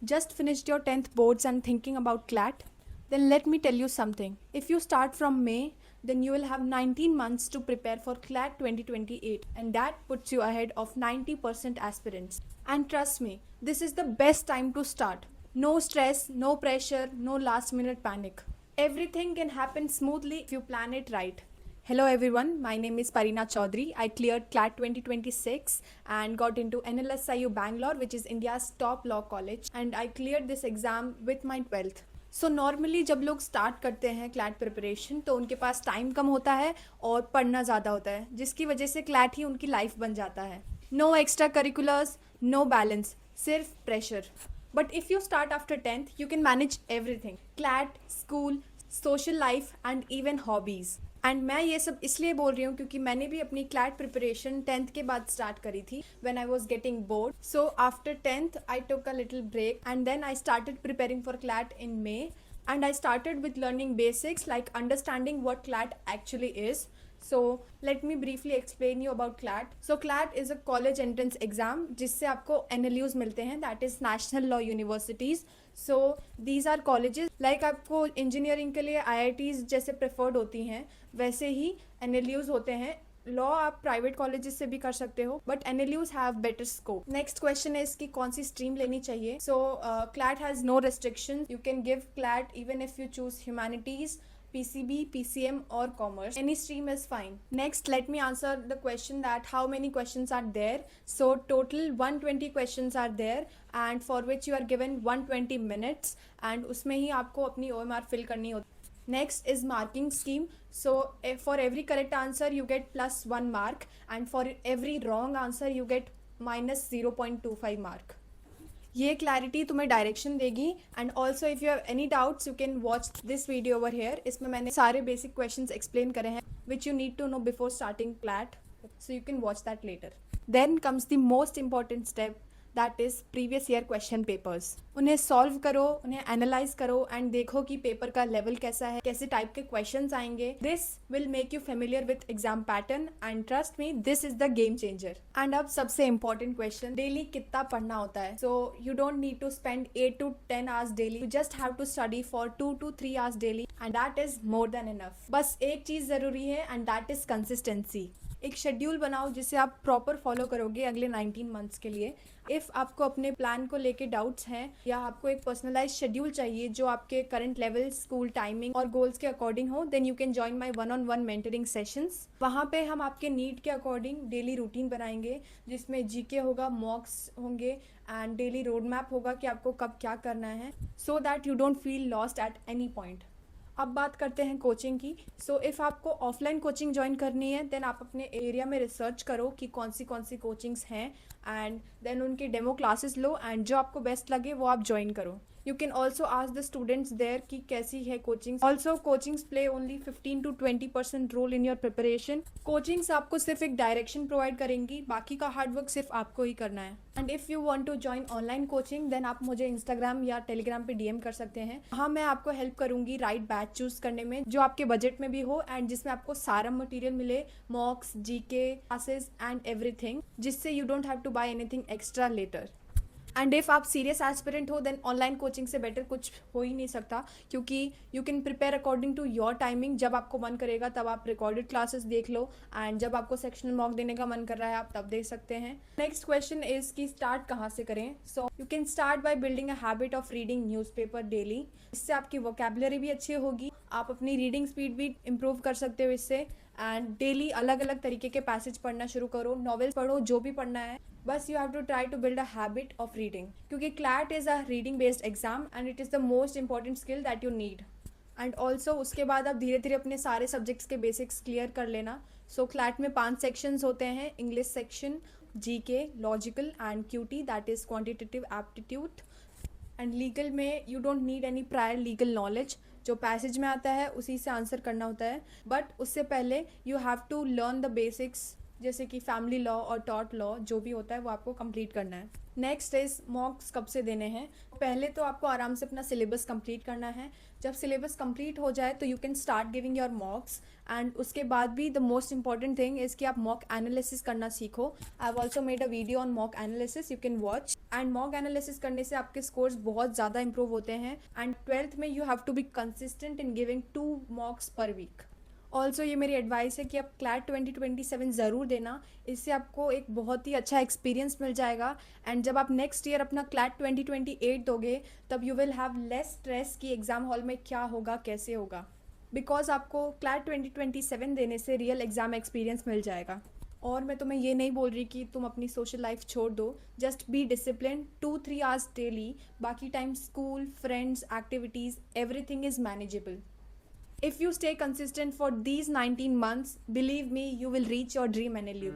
Just finished your 10th boards and thinking about CLAT? Then let me tell you something. If you start from May, then you will have 19 months to prepare for CLAT 2028, and that puts you ahead of 90% aspirants. And trust me, this is the best time to start. No stress, no pressure, no last minute panic. Everything can happen smoothly if you plan it right. Hello everyone, my name is Parina Chaudhary. I cleared CLAT 2026 and got into NLSIU Bangalore, which is India's top law college, and I cleared this exam with my 12th. So normally जब लोग start करते हैं CLAT preparation तो उनके पास time कम होता है और पढ़ना ज़्यादा होता है, जिसकी वजह से क्लैट ही उनकी लाइफ बन जाता है. No extra curriculars, no balance, सिर्फ pressure. But if you start after 10th you can manage everything: CLAT, school, social life and even hobbies. And मैं ये सब इसलिए बोल रही हूँ क्योंकि मैंने भी अपनी क्लैट प्रिपरेशन 10th के बाद स्टार्ट करी थी when I was getting bored. So after 10th I took a little break and then I started preparing for CLAT in May. And I started with learning basics like understanding what CLAT actually is. So let me briefly explain you about CLAT. So CLAT is a college entrance exam जिससे आपको NLUs मिलते हैं, that is National Law Universities. So these are colleges like आपको engineering के लिए IITs जैसे preferred होती हैं, वैसे ही NLUs होते हैं. लॉ आप प्राइवेट कॉलेजेस से भी कर सकते हो but NLUs have better scope. Next question है कि कौन सी स्ट्रीम लेनी चाहिए. So CLAT has no restriction. You can give CLAT even if you choose humanities, PCB, PCM or commerce. Any stream is fine. Next, let me answer the question that how many questions are there. So total 120 questions are there and for which you are given 120 minutes and उसमें ही आपको अपनी OMR fill करनी होती है. Next is marking scheme. So for every correct answer you get +1 mark and for every wrong answer you get -0.25 mark. ये clarity तुम्हें direction देगी. And also if you have any doubts you can watch this video over here. इसमें मैंने सारे basic questions explain करे हैं which you need to know before starting CLAT, so you can watch that later. Then comes the most important step, that is previous year question papers. उन्हें solve करो, उन्हें analyse करो and देखो कि paper का level कैसा है, कैसे टाइप के क्वेश्चंस आएंगे. This will make you familiar with exam pattern and trust me this is the game changer. And अब सबसे इंपॉर्टेंट क्वेश्चन, डेली कितना पढ़ना होता है. So you don't need to spend 8 to 10 hours daily. You just have to study for 2 to 3 hours daily and that is more than enough. बस एक चीज जरूरी है एंड दैट इज कंसिस्टेंसी. एक शेड्यूल बनाओ जिसे आप प्रॉपर फॉलो करोगे अगले 19 मंथ्स के लिए. इफ़ आपको अपने प्लान को लेके डाउट्स हैं या आपको एक पर्सनलाइज शेड्यूल चाहिए जो आपके करंट लेवल, स्कूल टाइमिंग और गोल्स के अकॉर्डिंग हो, then you can join my 1-on-1 mentoring sessions. वहाँ पे हम आपके नीड के अकॉर्डिंग डेली रूटीन बनाएंगे जिसमें जीके होगा, मॉक्स होंगे एंड डेली रोड मैप होगा कि आपको कब क्या करना है, so that you don't feel lost at any point. अब बात करते हैं कोचिंग की. सो इफ़ आपको ऑफलाइन कोचिंग ज्वाइन करनी है देन आप अपने एरिया में रिसर्च करो कि कौन सी कोचिंग्स हैं एंड देन उनकी डेमो क्लासेस लो एंड जो आपको बेस्ट लगे वो आप ज्वाइन करो. You can also ask the students there कि कैसी है coaching. Also coachings play only 15 to 20% role in your preparation. Coachings आपको सिर्फ एक डायरेक्शन प्रोवाइड करेंगी, बाकी का हार्डवर्क सिर्फ आपको ही करना है. And if you want to join online coaching then आप मुझे इंस्टाग्राम या टेलीग्राम पे DM कर सकते हैं. हाँ, मैं आपको हेल्प करूंगी राइट बैच चूज करने में जो आपके बजट में भी हो एंड जिसमें आपको सारा मटेरियल मिले, mocks, GK classes and everything, जिससे you don't have to buy anything extra later. And if आप सीरियस एस्पिरेंट हो देन ऑनलाइन कोचिंग से बेटर कुछ हो ही नहीं सकता क्योंकि you can prepare according to your timing. जब आपको मन करेगा तब आप रिकॉर्डेड क्लासेस देख लो एंड जब आपको सेक्शनल मॉक देने का मन कर रहा है आप तब देख सकते हैं. नेक्स्ट क्वेश्चन इज़ कि स्टार्ट कहाँ से करें. सो you can start by building a habit of reading newspaper daily. इससे आपकी वोकैबुलरी भी अच्छी होगी, आप अपनी रीडिंग स्पीड भी इम्प्रूव कर सकते हो इससे. एंड डेली अलग अलग तरीके के पैसेज पढ़ना शुरू करो, नॉवेल्स पढ़ो, जो भी पढ़ना है. बस you have to try to build a habit of reading क्योंकि CLAT is a reading based exam and it is the most important skill that you need. And also उसके बाद आप धीरे धीरे अपने सारे सब्जेक्ट्स के बेसिक्स क्लियर कर लेना. सो क्लैट में 5 सेक्शंस होते हैं: English section, GK, logical and QT that is quantitative aptitude. And legal में you don't need any prior legal knowledge. जो पैसेज में आता है उसी से आंसर करना होता है बट उससे पहले you have to learn the basics जैसे कि फैमिली लॉ और टॉट लॉ जो भी होता है वो आपको कंप्लीट करना है। नेक्स्ट इज मॉक्स कब से देने हैं। पहले तो आपको आराम से अपना सिलेबस कंप्लीट करना है। जब सिलेबस कंप्लीट हो जाए तो you can start giving your मॉक्स। And उसके बाद भी the most important thing is कि आप मॉक एनालिसिस करना सीखो। I have also made a video on mock analysis, you can watch. And mock analysis करने से आपके स्कोर्स बहुत ज़्यादा इंप्रूव होते हैं। एंड 12th में you have to be consistent in giving 2 mocks per week. Also ये मेरी एडवाइस है कि आप क्लैट 2027 ज़रूर देना। इससे आपको एक बहुत ही अच्छा एक्सपीरियंस मिल जाएगा। एंड जब आप नेक्स्ट ईयर अपना क्लैट 2028 दोगे तब you will have less stress कि एग्ज़ाम हॉल में क्या होगा कैसे होगा, बिकॉज आपको क्लैट 2027 देने से रियल एग्ज़ाम एक्सपीरियंस मिल जाएगा। और मैं तुम्हें ये नहीं बोल रही कि तुम अपनी सोशल लाइफ छोड़ दो, just be discipline 2-3 hours daily. बाकी time school, friends, activities, everything is manageable. If you stay consistent for these 19 months, believe me, you will reach your dream NLU.